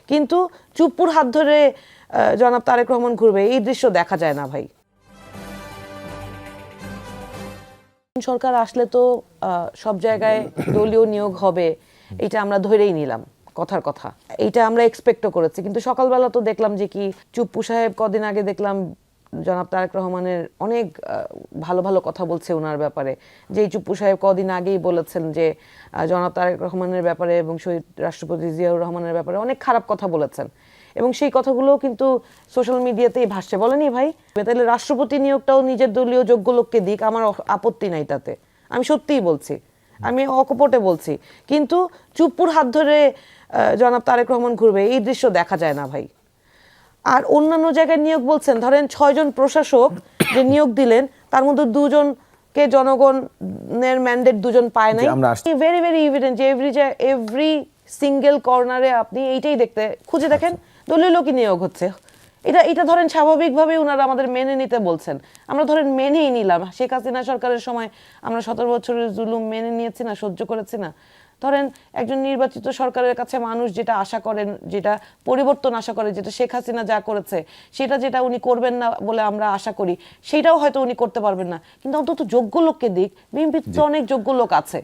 কিন্তু চুপ্পুর হাত ধরে জনাব তারেক রহমান ঘুরবে, এই দৃশ্য দেখা যায় না ভাই। সরকার আসলে তো সব জায়গায় দলীয় নিয়োগ হবে, এটা আমরা ধরেই নিলাম, কথার কথা, এটা আমরা এক্সপেক্টও করেছি। কিন্তু সকালবেলা তো দেখলাম যে কি চুপ্পু সাহেব কদিন আগে দেখলাম জনাব তারেক রহমানের অনেক ভালো ভালো কথা বলছে ওনার ব্যাপারে। যে চুপ্পু সাহেব কদিন আগেই বলেছেন যে জনাব তারেক রহমানের ব্যাপারে এবং শহীদ রাষ্ট্রপতি জিয়াউর রহমানের ব্যাপারে অনেক খারাপ কথা বলেছেন, এবং সেই কথাগুলো কিন্তু সোশ্যাল মিডিয়াতেই ভাসছে। বলেনি ভাই, তাহলে রাষ্ট্রপতি নিয়োগটাও নিজের দলীয় যোগ্য লোককে দিক, আমার আপত্তি নাই তাতে, আমি সত্যিই বলছি, আমি অকপটে বলছি। কিন্তু চুপ্পুর হাত ধরে জনাব তারেক রহমান ঘুরবে, এই দৃশ্য দেখা যায় না ভাই। আর অন্যান্য জায়গায় নিয়োগ বলছেন, ধরেন 6 জন প্রশাসক যে নিয়োগ দিলেন, তার মধ্যে 2 জনকে জনগণের ম্যান্ডেট 2 জন পায় নাই। ভেরি ভেরি এভিডেন্ট যে এভরি সিঙ্গেল কর্নারে আপনি এইটাই দেখতে খুঁজে দেখেন, দলীয় লোকই নিয়োগ হচ্ছে। এটা ধরেন স্বাভাবিকভাবে ওনারা আমাদের মেনে নিতে বলছেন, আমরা ধরেন মেনেই নিলাম। শেখ হাসিনা সরকারের সময় আমরা 17 বছরের জুলুম মেনে নিয়েছি না, সহ্য করেছি না। ধরেন একজন নির্বাচিত সরকারের কাছে মানুষ যেটা আশা করেন, যেটা পরিবর্তন আশা করে, যেটা শেখ হাসিনা যা করেছে সেটা যেটা উনি করবেন না বলে আমরা আশা করি, সেটাও হয়তো উনি করতে পারবেন না, কিন্তু অন্তত যোগ্য লোককে দিক। বিএনপির তো অনেক যোগ্য লোক আছে।